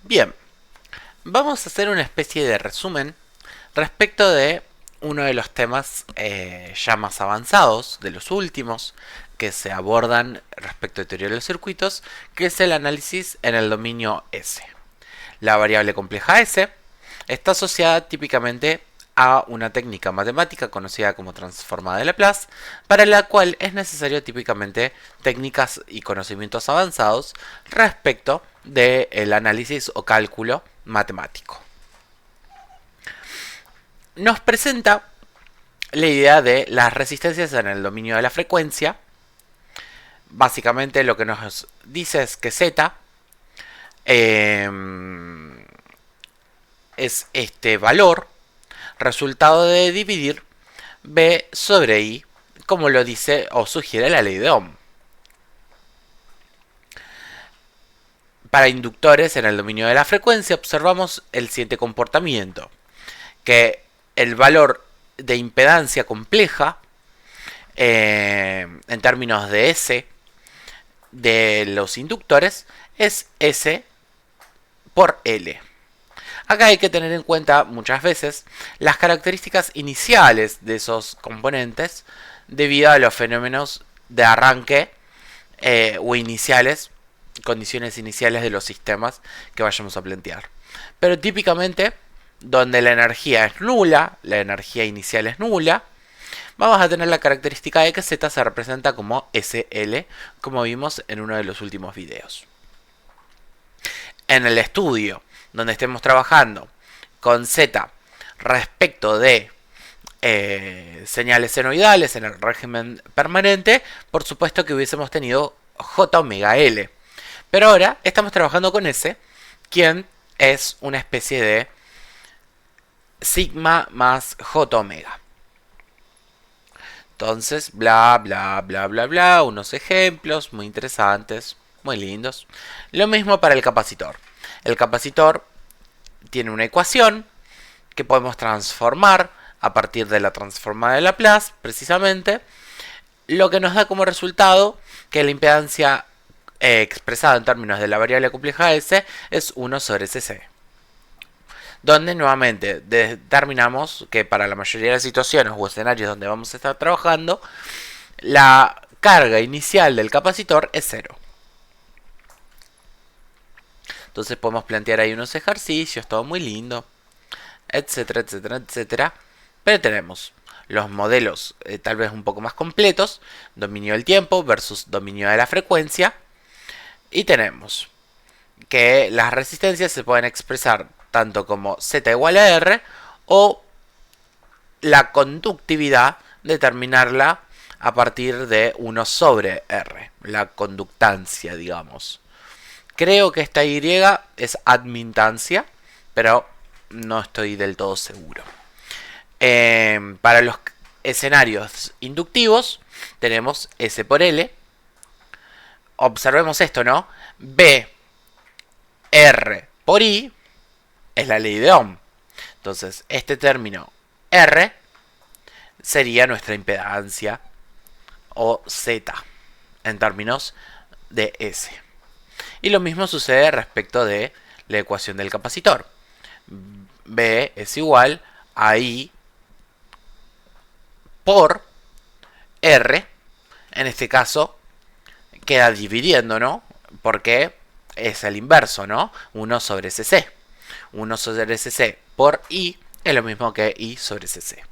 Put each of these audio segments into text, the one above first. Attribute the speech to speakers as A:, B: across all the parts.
A: Bien, vamos a hacer una especie de resumen respecto de uno de los temas ya más avanzados, de los últimos, que se abordan respecto de teoría de los circuitos, que es el análisis en el dominio S. La variable compleja S está asociada típicamente a una técnica matemática conocida como transformada de Laplace, para la cual es necesario típicamente técnicas y conocimientos avanzados respecto del análisis o cálculo matemático. Nos presenta la idea de las resistencias en el dominio de la frecuencia. Básicamente lo que nos dice es que Z es este valor resultado de dividir B sobre I, como lo dice o sugiere la ley de Ohm. Para inductores en el dominio de la frecuencia observamos el siguiente comportamiento, que el valor de impedancia compleja en términos de S de los inductores es S por L. Acá hay que tener en cuenta muchas veces las características iniciales de esos componentes debido a los fenómenos de arranque o iniciales, condiciones iniciales de los sistemas que vayamos a plantear. Pero típicamente, donde la energía es nula, la energía inicial es nula, vamos a tener la característica de que Z se representa como SL, como vimos en uno de los últimos videos. En el estudio donde estemos trabajando con Z respecto de señales senoidales en el régimen permanente, por supuesto que hubiésemos tenido J omega L. Pero ahora estamos trabajando con S, quien es una especie de sigma más J omega. Entonces, bla, bla, bla, bla, bla, unos ejemplos muy interesantes, muy lindos. Lo mismo para el capacitor. El capacitor tiene una ecuación que podemos transformar a partir de la transformada de Laplace, precisamente, lo que nos da como resultado que la impedancia expresada en términos de la variable compleja S es 1 sobre CC. Donde nuevamente determinamos que para la mayoría de las situaciones o escenarios donde vamos a estar trabajando, la carga inicial del capacitor es 0. Entonces podemos plantear ahí unos ejercicios, todo muy lindo, etcétera, etcétera, etcétera. Pero tenemos los modelos tal vez un poco más completos, dominio del tiempo versus dominio de la frecuencia. Y tenemos que las resistencias se pueden expresar tanto como Z igual a R o la conductividad determinarla a partir de 1 sobre R, la conductancia, digamos. Creo que esta Y es admintancia, pero no estoy del todo seguro. Para los escenarios inductivos tenemos S por L. Observemos esto, ¿no? B R por I es la ley de Ohm. Entonces, este término R sería nuestra impedancia o Z en términos de S. Y lo mismo sucede respecto de la ecuación del capacitor. B es igual a I por R. En este caso queda dividiendo, ¿no? Porque es el inverso, ¿no? 1 sobre CC. 1 sobre CC por I es lo mismo que I sobre CC.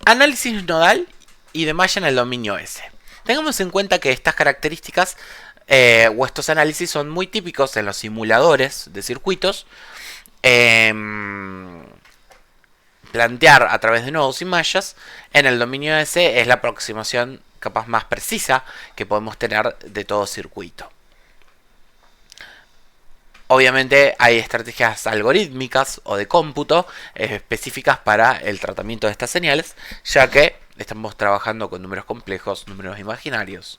A: Análisis nodal y de malla en el dominio S. Tengamos en cuenta que estas características o estos análisis son muy típicos en los simuladores de circuitos. Plantear a través de nodos y mallas en el dominio S es la aproximación capaz más precisa que podemos tener de todo circuito. Obviamente hay estrategias algorítmicas o de cómputo específicas para el tratamiento de estas señales, ya que estamos trabajando con números complejos, números imaginarios,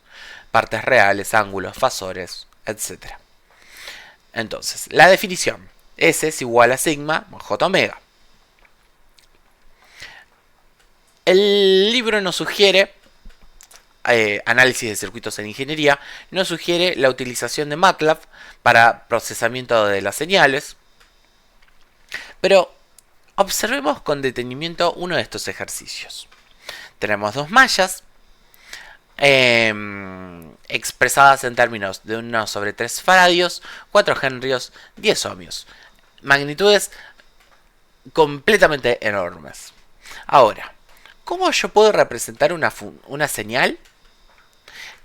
A: partes reales, ángulos, fasores, etc. Entonces, la definición. S es igual a sigma J omega. El libro nos sugiere análisis de circuitos en ingeniería, nos sugiere la utilización de MATLAB para procesamiento de las señales. Pero observemos con detenimiento uno de estos ejercicios. Tenemos dos mallas expresadas en términos de 1 sobre 3 faradios, 4 henrios, 10 ohmios. Magnitudes completamente enormes. Ahora, ¿cómo yo puedo representar una señal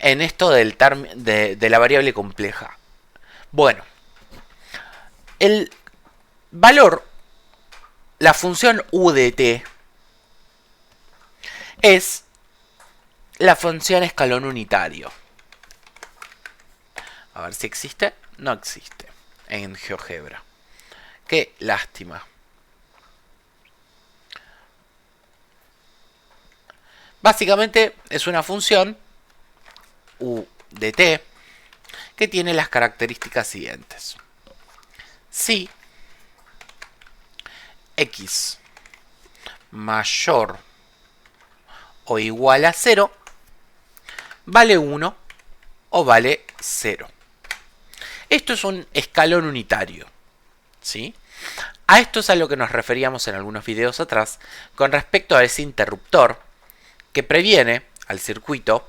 A: en esto de la variable compleja? Bueno, el valor, la función u de t, es la función escalón unitario. A ver si existe. No existe en GeoGebra. Qué lástima. Básicamente es una función u de t que tiene las características siguientes. Si x mayor o igual a 0, vale 1 o vale 0. Esto es un escalón unitario, ¿sí? A esto es a lo que nos referíamos en algunos videos atrás con respecto a ese interruptor que previene al circuito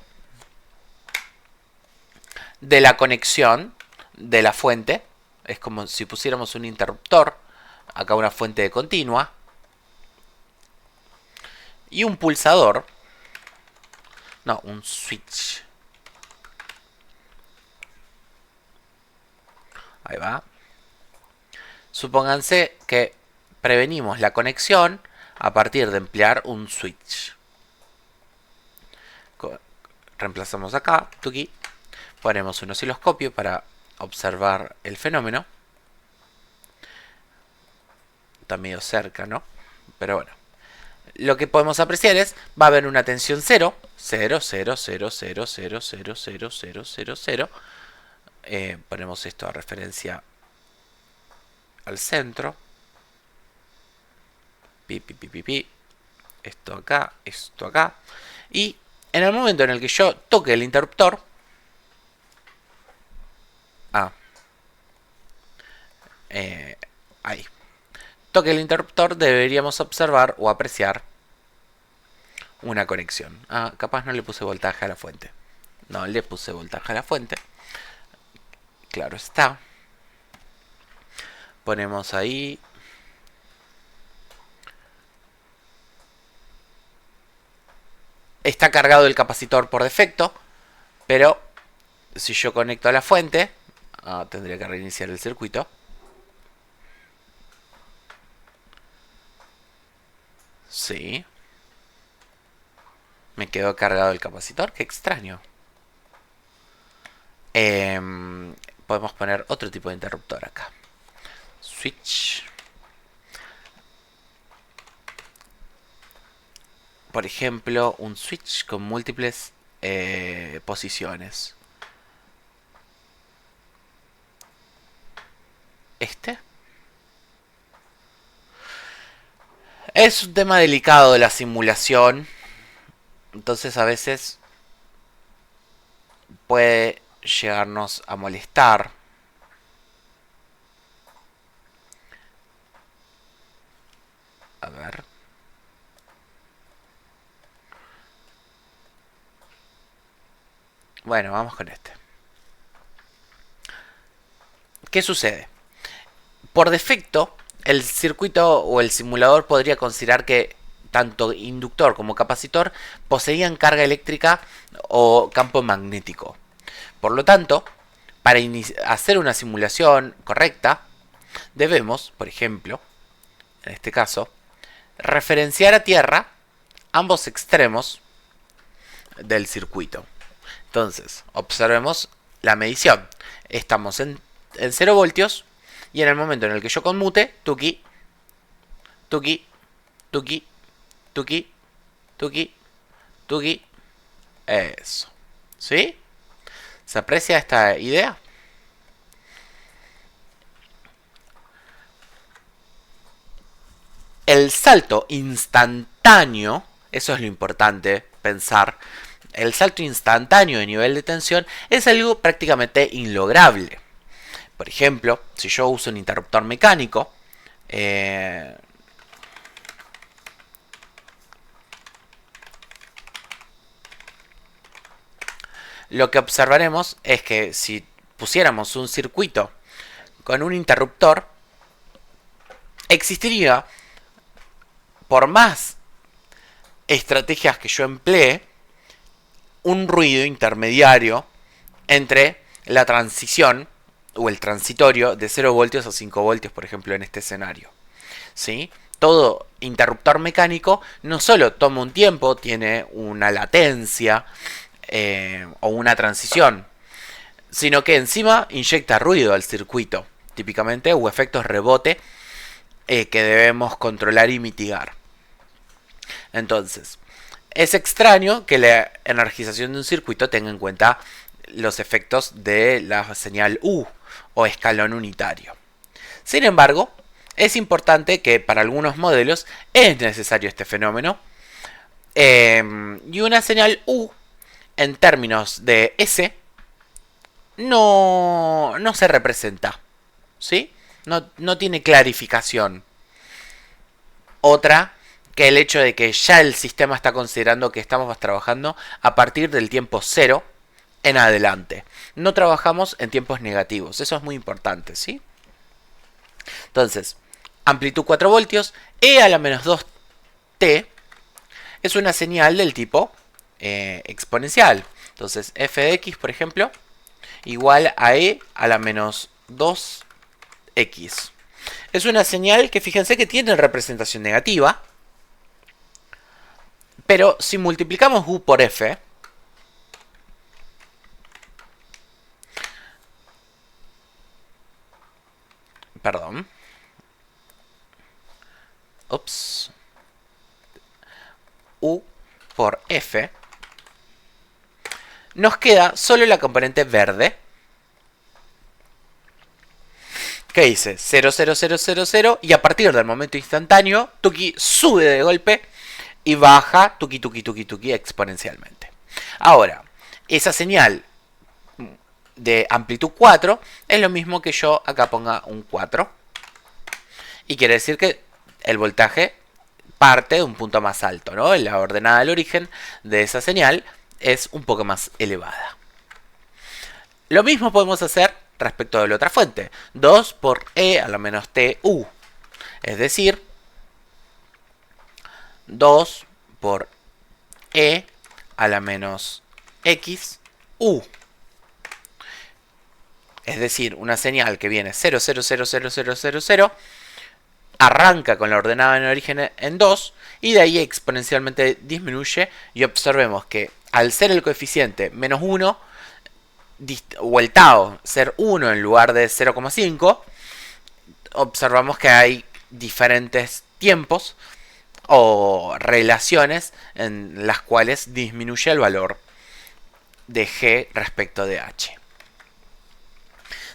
A: de la conexión de la fuente. Es como si pusiéramos un interruptor, acá una fuente de continua, y un pulsador, no, un switch. Ahí va. Supónganse que prevenimos la conexión a partir de emplear un switch. Reemplazamos acá, tuki, ponemos un osciloscopio para observar el fenómeno. Está medio cerca, ¿no? Pero bueno. Lo que podemos apreciar es, va a haber una tensión 0, 0, 0, 0, 0, 0, 0, 0, 0, 0, 0. Ponemos esto a referencia al centro. Pi, pi, pi, pi, pi. Esto acá, esto acá. Y en el momento en el que yo toque el interruptor, ahí, toque el interruptor, deberíamos observar o apreciar una conexión. Capaz no le puse voltaje a la fuente. No le puse voltaje a la fuente. Claro está. Ponemos ahí. Está cargado el capacitor por defecto, pero si yo conecto a la fuente, tendría que reiniciar el circuito. Sí. Me quedó cargado el capacitor, qué extraño. Podemos poner otro tipo de interruptor acá. Switch. Por ejemplo, un switch con múltiples posiciones. Este es un tema delicado de la simulación. Entonces a veces puede llegarnos a molestar. A ver. Bueno, vamos con este. ¿Qué sucede? Por defecto, el circuito o el simulador podría considerar que tanto inductor como capacitor poseían carga eléctrica o campo magnético. Por lo tanto, para hacer una simulación correcta, debemos, por ejemplo, en este caso, referenciar a tierra ambos extremos del circuito. Entonces, observemos la medición. Estamos en 0 voltios y en el momento en el que yo conmute, tuki, tuki, tuki, tuki, tuki, tuki, eso. ¿Sí? ¿Se aprecia esta idea? El salto instantáneo, eso es lo importante pensar, el salto instantáneo de nivel de tensión es algo prácticamente inlograble. Por ejemplo, si yo uso un interruptor mecánico, lo que observaremos es que si pusiéramos un circuito con un interruptor, existiría, por más estrategias que yo emplee, un ruido intermediario entre la transición o el transitorio de 0 voltios a 5 voltios, por ejemplo, en este escenario. ¿Sí? Todo interruptor mecánico no solo toma un tiempo, tiene una latencia o una transición, sino que encima inyecta ruido al circuito, típicamente, o efectos rebote que debemos controlar y mitigar. Entonces, es extraño que la energización de un circuito tenga en cuenta los efectos de la señal U o escalón unitario. Sin embargo, es importante que para algunos modelos es necesario este fenómeno y una señal U en términos de S no se representa, ¿sí? No tiene clarificación. Otra que el hecho de que ya el sistema está considerando que estamos trabajando a partir del tiempo 0 en adelante. No trabajamos en tiempos negativos. Eso es muy importante, ¿sí? Entonces, amplitud 4 voltios, E a la menos 2t es una señal del tipo exponencial. Entonces, f de x, por ejemplo, igual a E a la menos 2x. Es una señal que fíjense que tiene representación negativa, pero si multiplicamos U por F, perdón, U por F, nos queda solo la componente verde, que dice 0, 0, 0, 0, 0, y a partir del momento instantáneo, Tuki sube de golpe y baja Tuki, Tuki, Tuki, Tuki exponencialmente. Ahora, esa señal de amplitud 4 es lo mismo que yo acá ponga un 4. Y quiere decir que el voltaje parte de un punto más alto, ¿no? La ordenada del origen de esa señal es un poco más elevada. Lo mismo podemos hacer respecto de la otra fuente. 2 por E a la menos TU. Es decir, 2 por E a la menos XU. Es decir, una señal que viene 0, 0, 0, 0, 0, 0, 0, arranca con la ordenada en origen en 2 y de ahí exponencialmente disminuye, y observemos que al ser el coeficiente menos 1 o el tau ser 1 en lugar de 0,5, observamos que hay diferentes tiempos o relaciones en las cuales disminuye el valor de G respecto de H.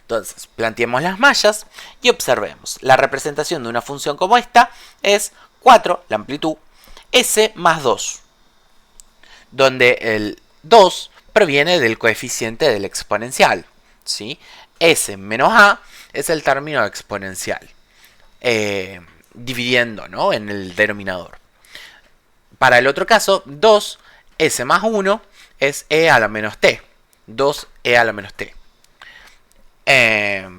A: Entonces, planteemos las mallas y observemos. La representación de una función como esta es 4, la amplitud, S más 2, donde el 2 proviene del coeficiente del exponencial, ¿sí? S menos A es el término exponencial, dividiendo, ¿no?, en el denominador. Para el otro caso, 2, S más 1 es E a la menos T, 2E a la menos T.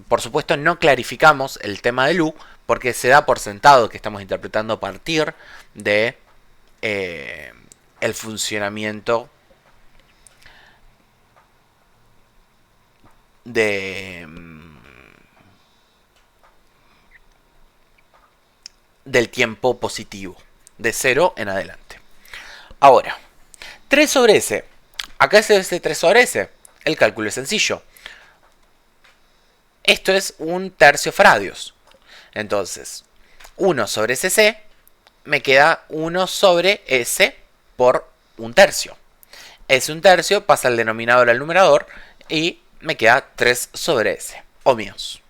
A: Por supuesto, no clarificamos el tema del U porque se da por sentado que estamos interpretando a partir de el funcionamiento del tiempo positivo, de 0 en adelante. Ahora, 3 sobre S. Acá es este 3 sobre S. El cálculo es sencillo. Esto es un tercio faradios. Entonces, 1 sobre SC me queda 1 sobre S por un tercio. Ese un tercio pasa al denominador al numerador y me queda 3 sobre S, ohmios.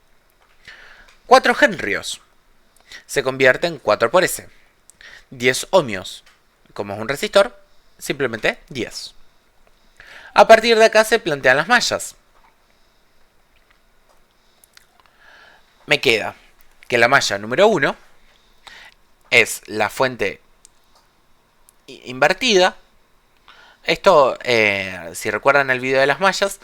A: 4 henrios se convierte en 4 por S. 10 ohmios, como es un resistor, simplemente 10. A partir de acá se plantean las mallas. Me queda que la malla número 1 es la fuente invertida. Esto, si recuerdan el video de las mallas,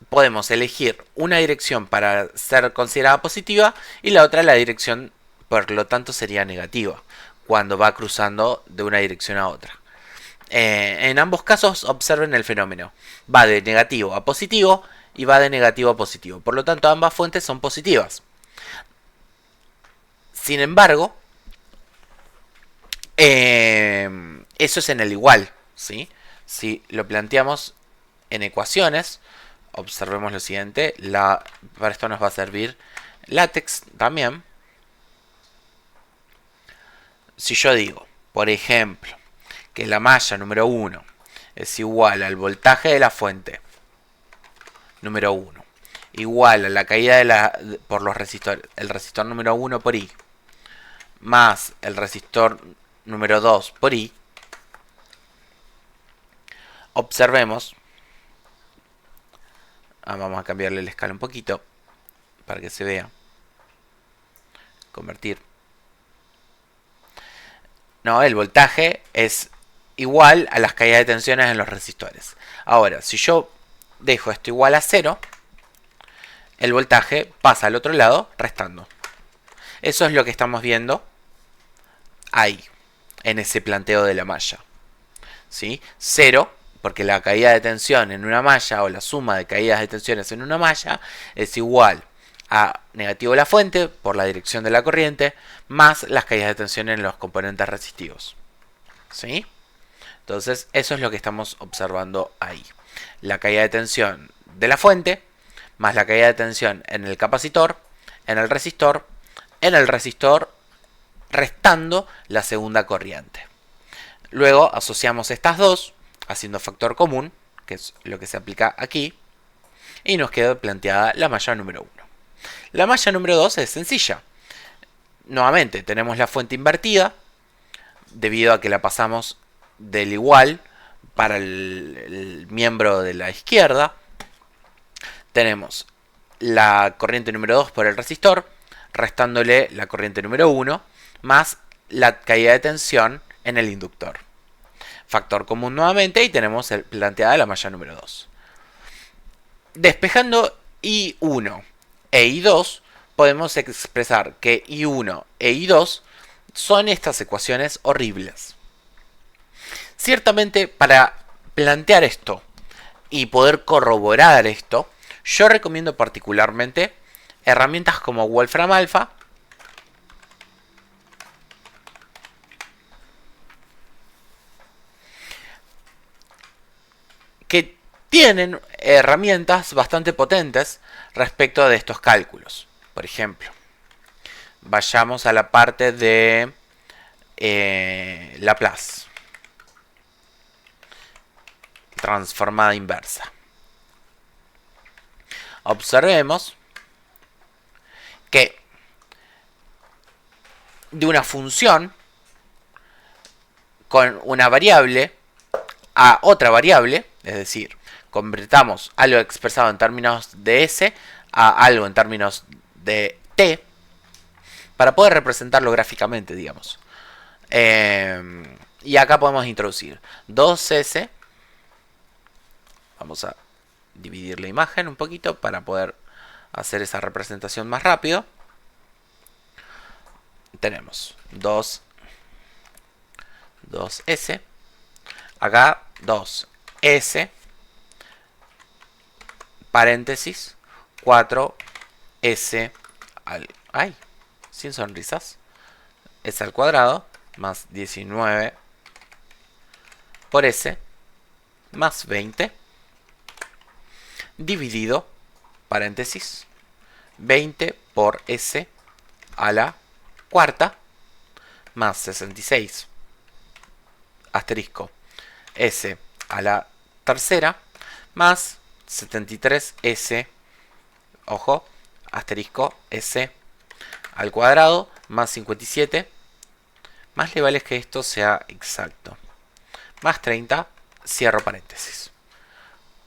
A: podemos elegir una dirección para ser considerada positiva y la otra la dirección, por lo tanto, sería negativa cuando va cruzando de una dirección a otra. En ambos casos observen el fenómeno. Va de negativo a positivo y va de negativo a positivo. Por lo tanto, ambas fuentes son positivas. Sin embargo, eso es en el igual, ¿sí? Si lo planteamos en ecuaciones, observemos lo siguiente. Para esto nos va a servir LaTeX también. Si yo digo, por ejemplo, que la malla número 1 es igual al voltaje de la fuente número 1 igual a la caída por los resistores, el resistor número 1 por I más el resistor número 2 por I, observemos, vamos a cambiarle la escala un poquito para que se vea, convertir. No, el voltaje es igual a las caídas de tensiones en los resistores. Ahora, si yo dejo esto igual a 0, el voltaje pasa al otro lado restando. Eso es lo que estamos viendo ahí, en ese planteo de la malla. ¿Sí? 0, porque la caída de tensión en una malla o la suma de caídas de tensiones en una malla es igual a negativo la fuente por la dirección de la corriente más las caídas de tensión en los componentes resistivos. ¿Sí? Entonces eso es lo que estamos observando ahí. La caída de tensión de la fuente más la caída de tensión en el capacitor, en el resistor restando la segunda corriente. Luego asociamos estas dos haciendo factor común, que es lo que se aplica aquí, y nos queda planteada la malla número 1. La malla número 2 es sencilla. Nuevamente tenemos la fuente invertida, debido a que la pasamos del igual para el miembro de la izquierda. Tenemos la corriente número 2 por el resistor, restándole la corriente número 1, más la caída de tensión en el inductor. Factor común nuevamente y tenemos planteada la malla número 2. Despejando I1 e I2, podemos expresar que I1 e I2 son estas ecuaciones horribles. Ciertamente, para plantear esto y poder corroborar esto, yo recomiendo particularmente herramientas como Wolfram Alpha, que tienen herramientas bastante potentes respecto de estos cálculos. Por ejemplo, vayamos a la parte de Laplace, transformada inversa. Observemos que de una función con una variable a otra variable, es decir, convertamos algo expresado en términos de S a algo en términos de T, para poder representarlo gráficamente, digamos. Y acá podemos introducir 2S. Vamos a dividir la imagen un poquito para poder hacer esa representación más rápido. Tenemos 2S. Acá 2S, paréntesis, 4S ay, sin sonrisas, S al cuadrado, más 19 por S, más 20, dividido, paréntesis, 20 por S a la cuarta, más 66, asterisco, S a la tercera, más 73S, ojo, asterisco, S al cuadrado, más 57, más le vale que esto sea exacto, más 30, cierro paréntesis.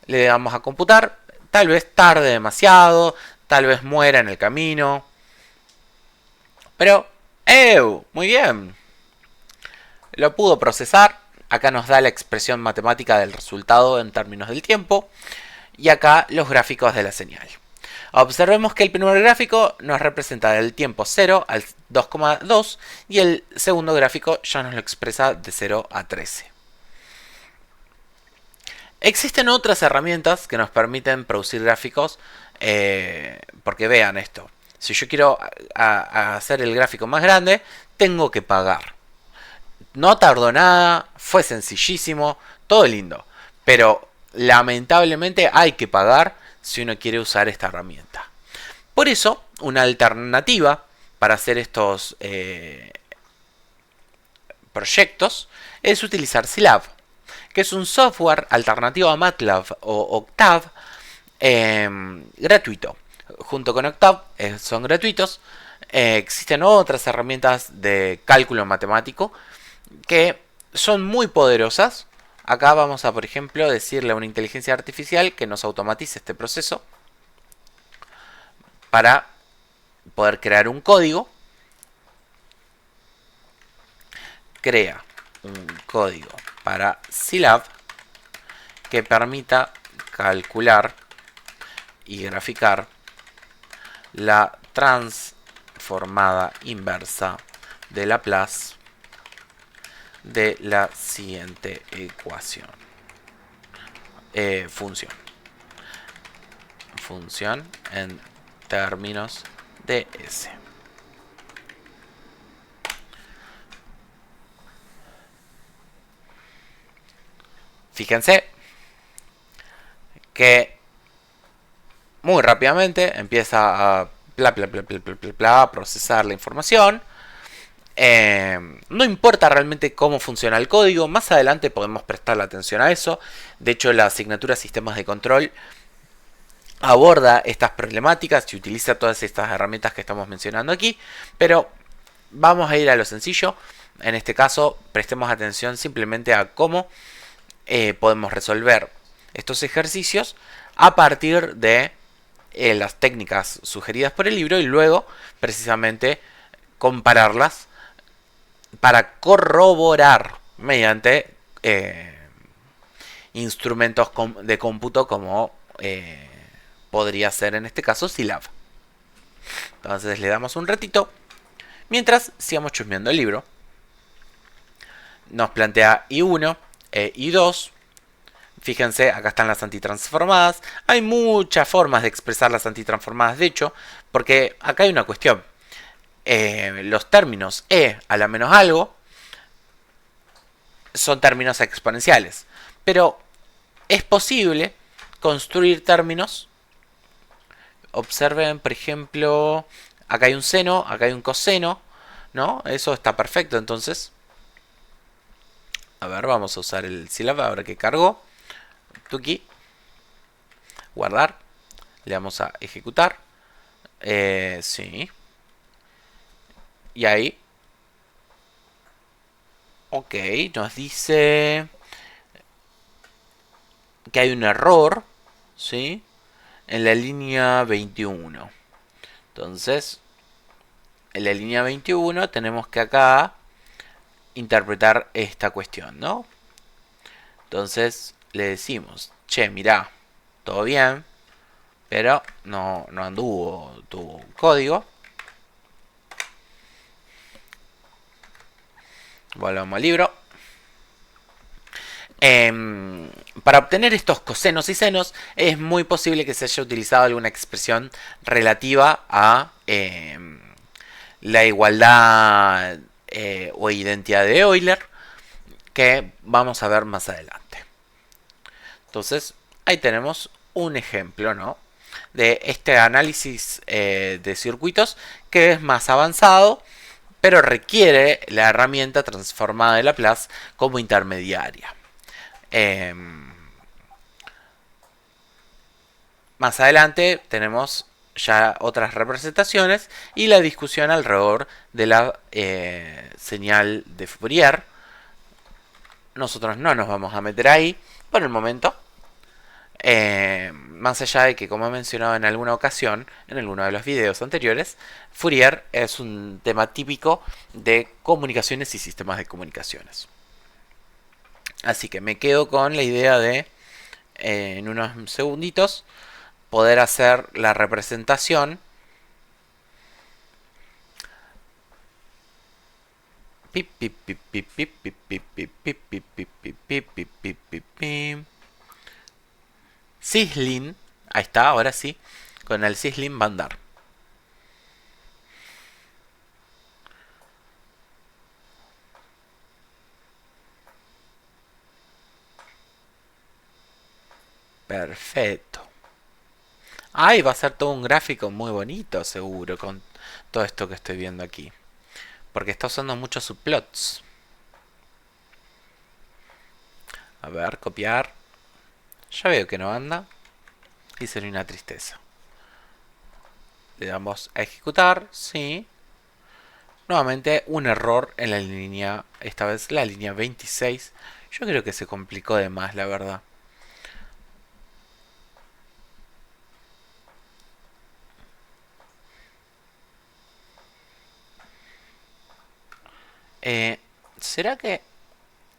A: Le damos a computar, tal vez tarde demasiado, tal vez muera en el camino, pero muy bien, lo pudo procesar. Acá nos da la expresión matemática del resultado en términos del tiempo y acá los gráficos de la señal. Observemos que el primer gráfico nos representa del tiempo 0 al 2,2 y el segundo gráfico ya nos lo expresa de 0 a 13. Existen otras herramientas que nos permiten producir gráficos, porque vean esto. Si yo quiero hacer el gráfico más grande, tengo que pagar. No tardó nada, fue sencillísimo, todo lindo. Pero lamentablemente hay que pagar si uno quiere usar esta herramienta. Por eso, una alternativa para hacer estos proyectos es utilizar Scilab, que es un software alternativo a MATLAB o Octave gratuito. Junto con Octave son gratuitos. Existen otras herramientas de cálculo matemático que son muy poderosas. Acá vamos a, por ejemplo, decirle a una inteligencia artificial que nos automatice este proceso para poder crear un código. Crea un código para Scilab que permita calcular y graficar la transformada inversa de Laplace de la siguiente ecuación. Función en términos de S. Fíjense que muy rápidamente empieza a procesar la información. No importa realmente cómo funciona el código, más adelante podemos prestarle atención a eso. De hecho, la asignatura Sistemas de Control aborda estas problemáticas y utiliza todas estas herramientas que estamos mencionando aquí, pero vamos a ir a lo sencillo. En este caso, prestemos atención simplemente a cómo podemos resolver estos ejercicios a partir de las técnicas sugeridas por el libro y luego precisamente compararlas para corroborar mediante instrumentos de cómputo como podría ser en este caso Scilab. Entonces le damos un ratito mientras sigamos chusmeando el libro. Nos plantea I1, I2. Fíjense, acá están las antitransformadas. Hay muchas formas de expresar las antitransformadas, de hecho, porque acá hay una cuestión. Los términos e a la menos algo son términos exponenciales, pero es posible construir términos. Observen, por ejemplo, acá hay un seno, acá hay un coseno, ¿no? Eso está perfecto, entonces. A ver, vamos a usar el Scilab ahora que cargó. Tuki. Guardar. Le vamos a ejecutar. Sí. Y ahí. Ok, nos dice que hay un error, ¿sí? En la línea 21. Entonces, en la línea 21 tenemos que acá interpretar esta cuestión, ¿no? Entonces le decimos, che, mirá, todo bien, pero no anduvo tu código. Volvamos al libro. Para obtener estos cosenos y senos es muy posible que se haya utilizado alguna expresión relativa a la igualdad o identidad de Euler, que vamos a ver más adelante. Entonces ahí tenemos un ejemplo, ¿no?, de este análisis de circuitos que es más avanzado, pero requiere la herramienta transformada de Laplace como intermediaria. Más adelante tenemos ya otras representaciones y la discusión alrededor de la señal de Fourier, nosotros no nos vamos a meter ahí por el momento. Más allá de que, como he mencionado en alguna ocasión, en alguno de los videos anteriores, Fourier es un tema típico de comunicaciones y sistemas de comunicaciones. Así que me quedo con la idea de, en unos segunditos, poder hacer la representación Syslin, ahí está, ahora sí, con el Syslin Bandar. Perfecto. Ahí va a ser todo un gráfico muy bonito, seguro, con todo esto que estoy viendo aquí. Porque está usando muchos subplots. A ver, copiar. Ya veo que no anda. Y sería una tristeza. Le damos a ejecutar, sí. Nuevamente un error en la línea, esta vez la línea 26. Yo creo que se complicó de más, la verdad. Eh, ¿Será que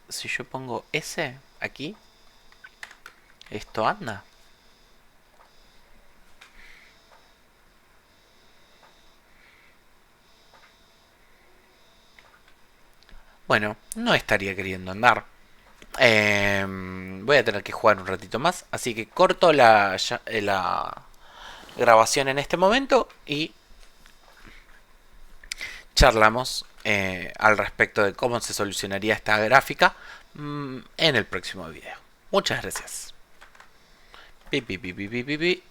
A: si yo pongo S aquí, esto anda? Bueno, no estaría queriendo andar. Voy a tener que jugar un ratito más, así que corto la grabación en este momento y charlamos al respecto de cómo se solucionaría esta gráfica en el próximo video. Muchas gracias. Pi, pi, pi, pi, pi, pi, pi.